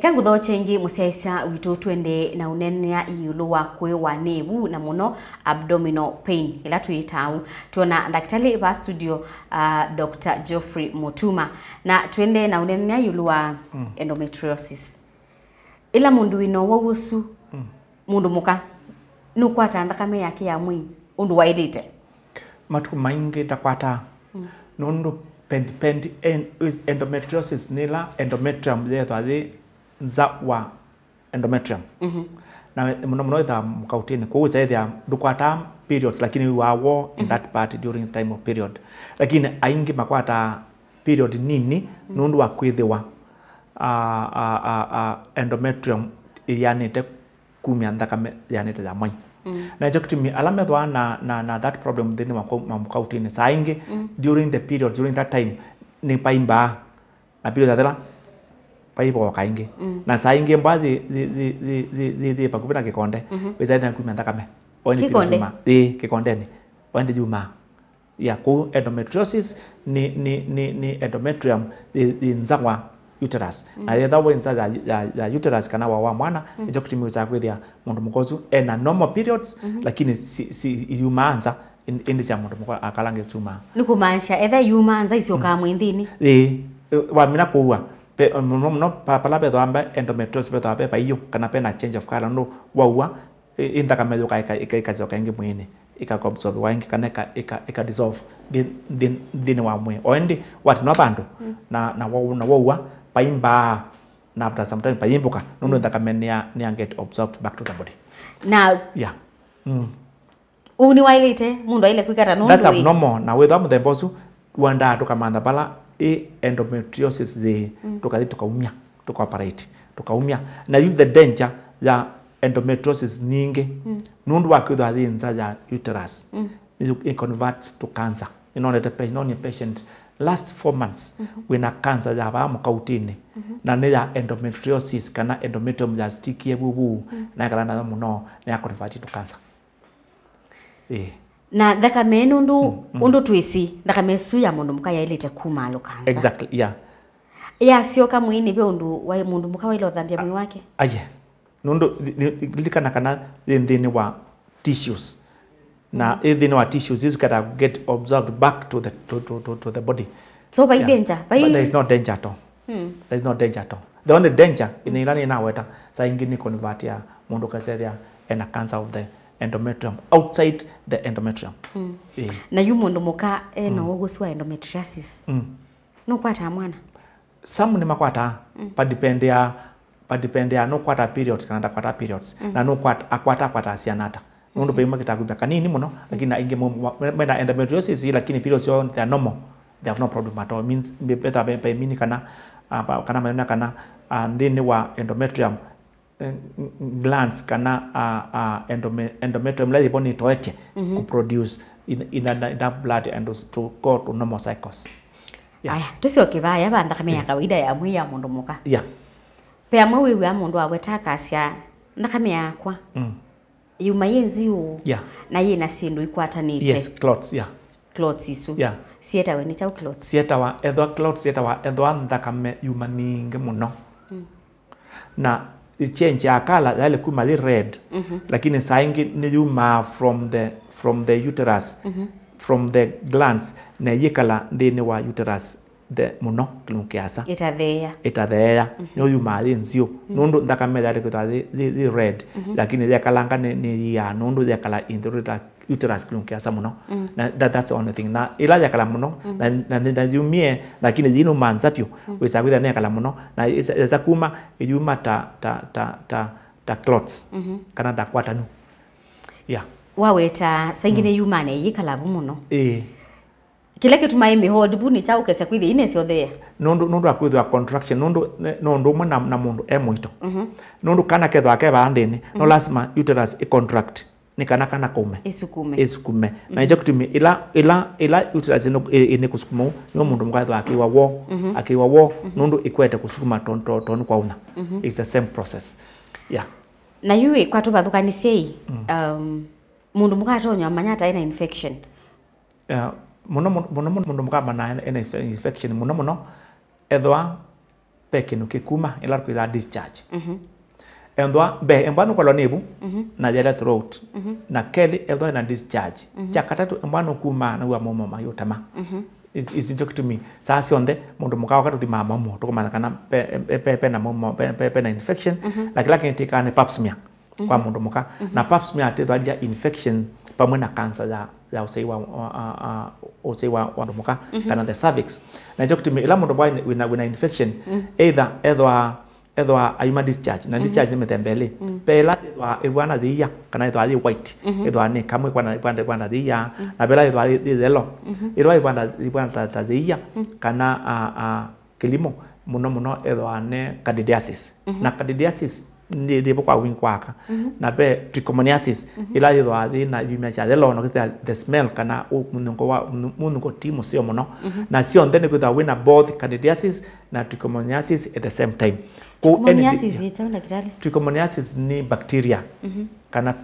Eka ngutho chengi musiaisa witu twende na unene iyulu wa kwe wa nebu na muno abdominal pain ila tuitau tuona daktari wa studio Dr. Geoffrey Mutuma na twende na unene iyulu wa endometriosis ila mundu wino wawusu mundu muka nukwata ndakame yake ya mwi undu waidite matu maingi takwata nundu pendi endometriosis nila endometrium zetu nza wa endometrium na muno tha mkautini kwa zaidi dukwata period lakini wawo in that part during the time of period lakini aingi makwata period nini nundu wa kwithiwa endometrium yanite kumya ndakame yanite ya mwanyi na jokutimi alame thwa na that problem thini wa mkautini saingi during the period during that time ni paimba na period atela paibo kaingi na saingi mbathi the pakupita kikonde wezaitha kumya ndakame oni kikonde kikondeni wende juma ya ku endometriosis ni endometrium nzagwa uterus na yetha wenza ya uterus kana wa mwana ejo kutimiza kwithia mundu mukozu ena normal periods lakini si yumanza indi cia mundu mukwa akalange tuma nikumanisha etha yumanza icio ka mwindini wa mina kuwa no palabe thamba endometriosis betha pe paiyo kana pena change of color no waua indaka mezo ikazoka ingi mwini ikakobsorb wangi kana ika dissolve dini wa mwe ondi what no bandu na waua paimba na after some time paimbuka nundu ndaka menia ni get absorbed back to the body now yeah uni wailite mundu aile kwikata nundu that's abnormal na without the bosu wanda tukamanda bala endometriosis the tukathi tukaumia tukaoperate tukaumia na the danger ya endometriosis ningi nundu wakwitha thinza ya uterus it converts to cancer the patient last 4 months wina cancer ya ba mkautini na ne ya endometriosis kana endometrium ya sticky bubu na kala na muno na convert to cancer na thakame undu twisi thakame su ya mundu muka yailite kumalo cancer exactly yeah ya sio kama ini be undu wa mundu muka wailo thambia mwi wake aye nundu likana kana thini wa tissues na thini wa tissues is kata get absorbed back to the body so by danger but there is no danger at all there is no danger at all the only danger in ilani na weta sa ingini convert ya mundu kaseria and a cancer of the endometrium outside the endometrium na yu mundu muka no guswa endometriosis no kwata mwana some ni makwata padipendea no kwata periods kana kwata periods na no kwata asianata mundu pe makitakumbia kanini muno lakini inge mena endometriosis lakini periods they are normal they have no problem at all means better pe mini kana manena kana ndini wa endometrium glands kana endometrium lazi boni toete to produce in enough blood and to go to normal cycles aya tusio kivaya banda kama ya kawaida ya mwi ya mundu muka yeah pe amwe wa mundu awetaka cia ndakame yakwa yuma yenziu yeah na yina sindu ikwatanite yes clots yeah clots isu yeah sieta we ni chau clots sieta wa edwa clots sieta wa edwa ndakame yuma ninge muno na change akala yale kuma red lakini saingi ni yuma from the uterus from the glands na yikala ndini wa uterus the muno klunkiasa itathea no yuma nzio nundu ndakame yale kutwa the red lakini yakalanga ni ya nundu yakala in the uterus klunkiasa muno na that's the only thing na ila yakala muno na yumie lakini dino manzapyo wesa kwitha ne kala muno na isa kuma yuma ta clots kana da kwatanu yeah waweta sangine yumane yikala muno kile kitu maimi hold buni cha ukesa kwithi ine sio there nundu akwithwa contraction nundu mwe na mundu emwito nundu kana kethwa ke bandini no lazima uterus contract ni kana kume isukume na ije kutimi ila uterus ine kusukuma no mundu mkathwa akiwa wo nundu ikwete kusukuma ton kwa una it's the same process yeah na yue kwa tubathukanisiei mundu mukatonywa manyata ina infection mundu mukama na ina infection muno ethwa peke no kikuma ila kwa discharge endwa be embano kwa nebu na jela throat na keli endwa na discharge chakatatu embano kuma na wa momo mayotama is joke to me sasa onde mundu mukawa katu thima momo tukomana kana pe na momo pe na infection lakini tikane pap smear kwa mundu muka na pap smear atethwa infection pamwe na cancer ya usaiwa muka kana the cervix na joke to me ila mundu boy wina infection either ayuma discharge na discharge ni metembele pela edwa dia kana edwa white edwa ni kamwe kwa dia na pela edwa yellow edwa ta dia kana kilimo muno edwa ne candidiasis na candidiasis ndi kwa winkwaka na pe trichomoniasis ila edwa na yuma cha yellow no the smell kana munungo timo sio muno na sio ndene kwa wina both candidiasis na trichomoniasis at the same time. Trichomoniasis ni bacteria kana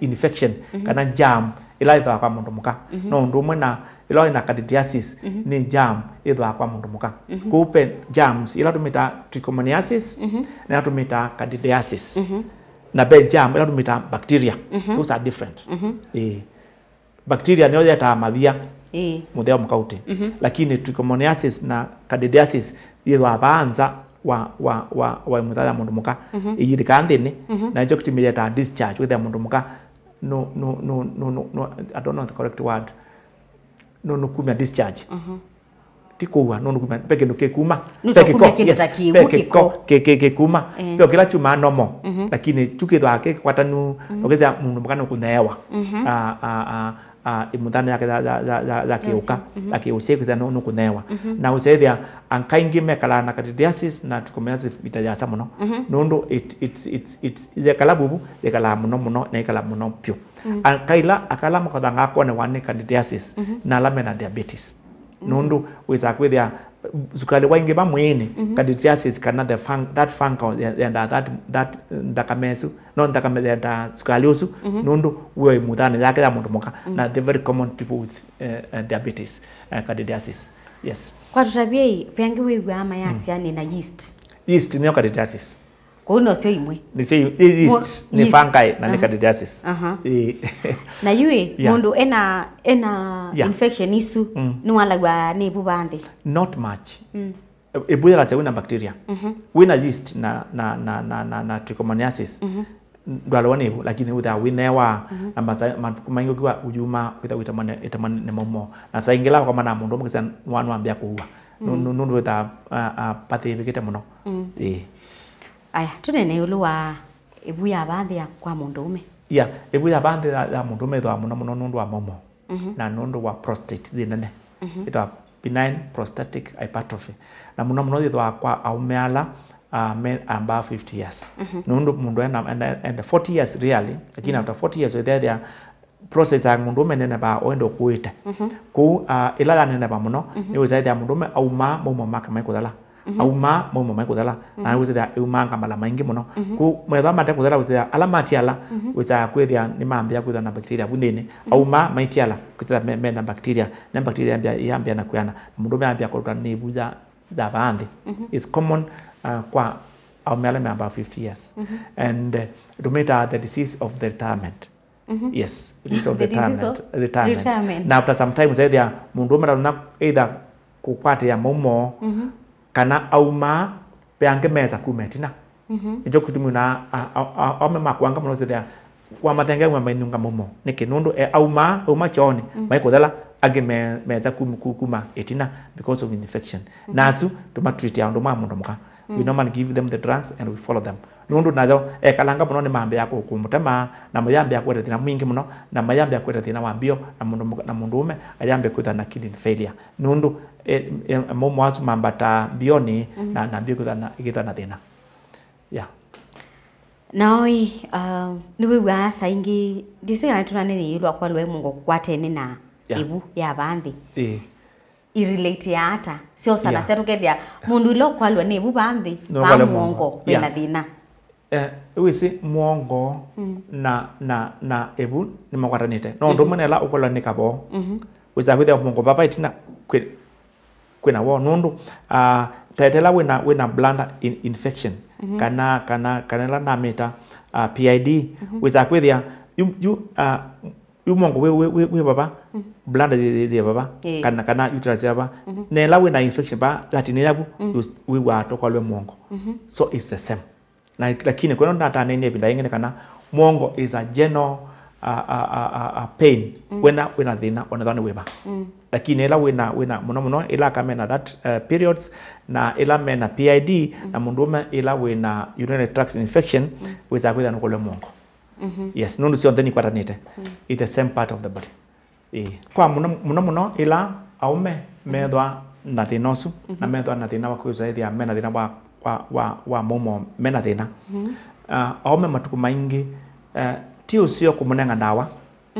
infection kana germ ila idha kwa mundu muka no ndume na ila ina candidiasis ni germ idha kwa mundu muka kupe germs ila tumita trichomoniasis na tumita candidiasis na be germ ila tumita bacteria those are different bacteria ni yata mavia mutheo mkaute lakini trichomoniasis na candidiasis yethwa baanza wa muthatha mundu muka iyirika nthini na ijo kitimire ta discharge with mundu muka no I don't know the correct word no kumia discharge tikuwa no kumia peke nuke kuma peke kuma peke kila chuma nomo lakini chukithwa ake kwatanu okeza mundu muka no kunewa imutana yake za kiuka akiusiku za no kunewa na usethia ankaingi mekala na candidiasis na trichomoniasis bitajasa muno nondo it's the kalabubu the kala muno na kala muno pio ankaila akala makodanga ko ne wane candidiasis na lamena diabetes nondo weza kwethia sukali waingi ba mwene candidiasis kana that fungal that ndakamesu no ndakameza da sukali usu nondo we mutana yake ya mundu muka na the very common people with diabetes candidiasis yes kwa tutabia pengi wewe ama yasia ni na yeast ni candidiasis kuno sio imwe ni sio yeast ni fungi na ni candidiasis na yue mundu ena infection isu ni wala gwa ni bubande not much ebuya la wina bacteria wina yeast na trichomoniasis dwalone lakini utha winewa na mango kwa ujuma itamane ne momo na saingela kwa mana mundu mukisa wanu ambia kuua nundu ta pathe bikete muno aya tunene uluwa ebuya bandhi kwa mundume ebuya bandhi ya mundume thwa muno nundu wa momo na nundu wa prostate thinene ita benign prostatic hypertrophy na muno thwa kwa aumeala men above 50 years nundu mundu and 40 years really lakini after 40 years there are process ya mundu menene ba oendo kuita ku ila nene ba muno ni uzaidi ya mundu auma momo maka mai kudala auma momo mai kudala na uzaidi ya auma ngambala maingi muno ku mwetha mate kudala uzaidi alama tiala uzaidi kwethia ni mambia kudala na bacteria bundini auma mai tiala kudala mena bacteria na bacteria yambia na kuyana mundu ambia kudala ni buza da bandi is common kwa aumela me about 50 years and the disease of the retirement yes disease of the retirement now after some time there mundu na either kukwate ya momo kana auma peange meza kumetina ijo kutumuna ome makwanga muno there wa matenge wa mainunga momo nikinundu auma choni mai kodala age meza kuma etina because of infection nasu tuma treat ya ndo mundu muka we normally give them the drugs and we follow them nundu nayo kalanga muno ni mambe yako kumutema na mayambe yako thina mwingi muno na mayambe yako thina wambio na mundume ayambe kwitha na kidney failure nundu momo wasu mambata bioni na mbio kwitha na thina Naoi niwe wa saingi disira tunane ni yulu akwa lwe mungo kwatene na ibu ya bandi irelate ya ata sio sana setu kedia mundu lo kwa lwe ni ibu bandi ba muongo na dina wisi muongo na ibu ni makwatanite no ndo mwenela ukola ni kabo wisa kwithia mungo baba itina kwina wo nundu tetela wina bladder infection kana la namita PID wiza kwithia yu mongo we baba bladder de baba kana uterus baba nela wina infection ba latini yabu we wa to kwalwe mongo so it's the same lakini kwa nda tane ne binda ingene kana mongo is a general pain wena thina ona thani weba lakini ela wena muno ela kamena that periods na ela mena PID na mundume ela wena urinary tract infection wiza kwitha no kole mongo yes nundu sio theni kwatanite it's the same part of the body kwa muno ela aume methwa na thinosu na methwa na thina wa kuzaithia mena thina wa momo mena thina aume matuku maingi ti usio kumunenga ndawa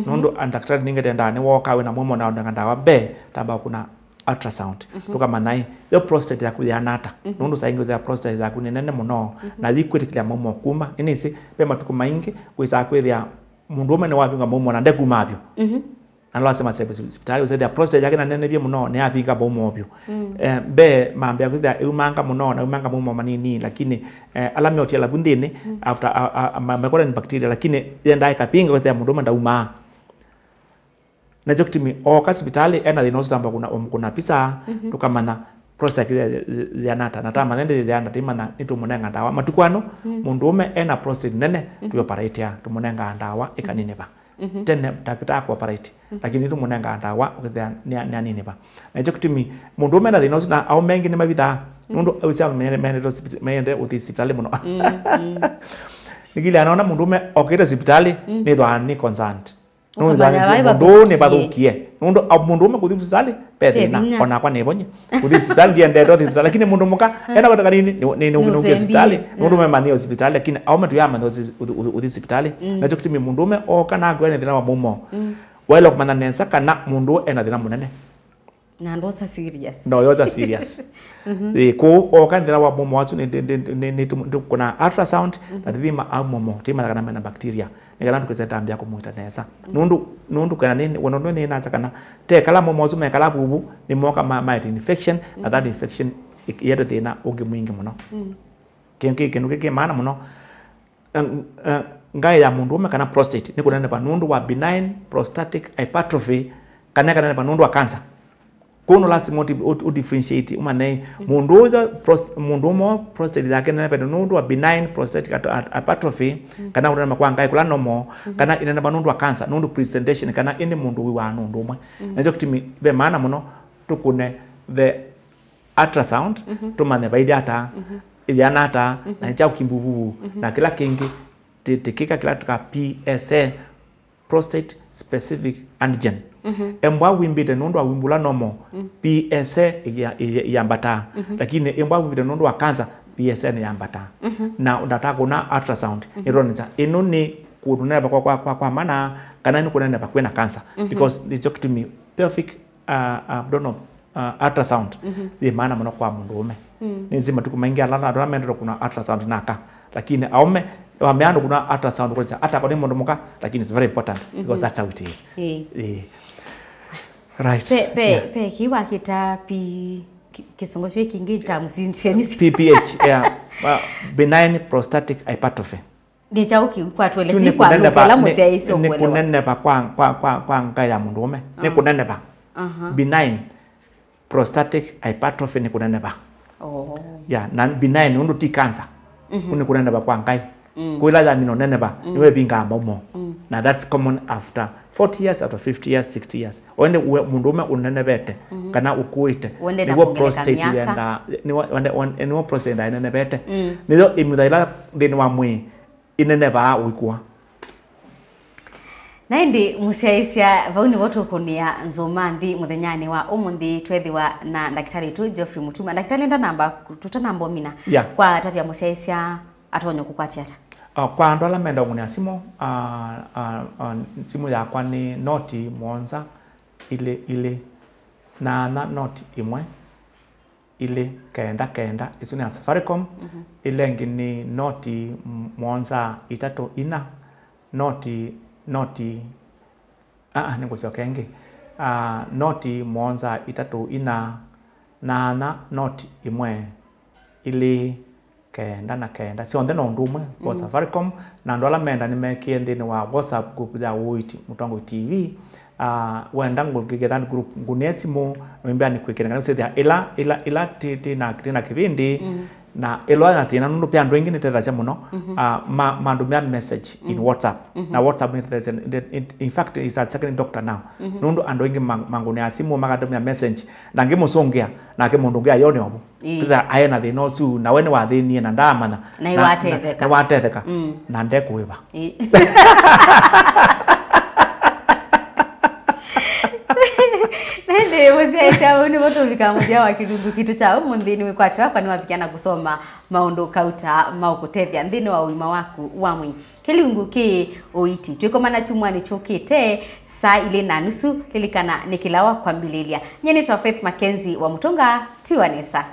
nundu daktari ninge ndani woka wena momo na ndanga ndawa be tamba kuna ultrasound tukamanai yo prostate yaku yanata nundu saingo za prostate yaku nene muno na liquid momo kuma inisi be matuku maingi wiza kwithia mundu umene wapinga momo na ndeku mabyo na lazima hospitali uzethia prostate yake na nene bye muno ne apinga momo byo be mambya kwithia umanga muno na umanga momo manini lakini alami oti la bundini after makora ni bacteria lakini yenda ikapinga kwithia mundu umenda uma na joktimi hospitali ena dinosamba kuna pisa tukamana prostate yanata na manende yana timana nitumunenga ndawa matukwano mundu ume ena prostate nene tuoperate ya tumunenga ndawa ikanine ba tene takita ku operate lakini tumunenga ndawa ukithia ni anine ba na joktimi mundu ume na dinos na au mengi ni mabitha mundu usia mende hospitali muno nikile anaona mundu ume okire hospitali ni thani concerned mundu ne bathukie mundu ume kuthi hospitali pethina ona kwa nebonye kuthi hospitali ndiende hospitali lakini mundu muka ena kwa kanini ni hospitali mundu ume mani hospitali lakini au mtu ya mani hospitali na jokitimi mundu ume okana gwene thina wa mumo wale kumana nensa kana mundu ena thina munene na ndosa serious no yoza serious ko okandira wa mumo wasu ni kuna ultrasound na thima au mumo tima kana mena bacteria nikana tukiseta ambia ko muita nesa nundu kana nini wonono ni na kana te kala mumo wasu me kala bubu ni moka mild infection na that infection yede thina ungi mwingi muno kenke maana muno ngai ya mundu ume kana prostate ni kuna neba nundu wa benign prostatic hypertrophy kana neba nundu wa cancer kono lazima differentiate umane mundu mo prostate yake na pendo nundu wa benign prostatic hypertrophy kana urema kwa ngai kula nomo kana ina neba nundu wa cancer nundu presentation kana indi mundu wa nundu umwe nazo kitimi ve maana muno tukune the ultrasound tumane baidata yanata na cha kimbubu na kila kingi tikika kila tuka PSA prostate specific antigen embwa wimbide nundu wa wimbula nomo PSA yambata lakini embwa wimbide nundu wa cancer PSA ni yambata na unataka kuna ultrasound ironza ino ni kuneba kwa maana kana ni kunena ba kwena cancer because they talk to me pelvic abdominal ultrasound the maana mno kwa mundu ume nizima tukumaingia la mendo kuna ultrasound naka lakini aume wameando kuna ultrasound kwa hata kwa mundu muka lakini it's very important because that's how it is right pe kiwa kita kisongo shwe kingi ta msinsianisi PPH benign prostatic hypertrophy ni chauki kwa tuelezi kwa lugha musia hizo ni kunene ba kwa ngaya mundu ume ni kunene ba benign prostatic hypertrophy ni kunene ba na benign undu ti cancer ni kunene ba kwa ngai kuila ya mino nene ba niwe binga momo na that's common after 40 years after 50 years 60 years wende mundu ume unene bete kana ukuite niwo prostate yenda niwo prostate yenda nene bete nizo imuthaila thini wa mwi inene ba wikwa na indi musiaisia vauni wotu kunia nzomanthi muthenyani wa umuthi twethiwa na daktari tu Geoffrey Mutuma daktari nda namba tutanamba mina kwa tatu ya musiaisia atonyo kukwati ata kwa andu ala menda ngunia simu simu yakwa ni noti mwonza ile na noti imwe ile kenda isu ni ya Safaricom ile ngini noti mwonza itatu ina noti ningo sio kenge noti mwonza itatu ina na not imwe ili kenda na kenda cionthe no ndumwe wa Safaricom na ndola menda ni mekie ndini wa WhatsApp group ya Uiti Mutongo TV wenda ngugigethana group ngunesimu mwembea ni kwikirana ucithia ila titi na kibindi na elo na tina nundu pia andu ingine tethacia muno mandumia message in WhatsApp na WhatsApp in fact is a second doctor now nundu andu ingi mangune asimu magadumia message na ngimucungia na kimundu ngia yone obo titha ayena thina ucu na wene wathinie na ndamana na watetheka na ndekuiba Nende muziaita uni moto vikamudia wa kitu cha umundi ni kwatu hapa ni wapikiana kusoma maundu kauta maukutethia ndini wa uima waku wamwi kiliungu ki Uiti twikomana chumwani chukite saa ile na nusu lilikana nikilawa kwa mbililia nyeni twa Faith Mackenzie wa Mutonga Tiwanesa.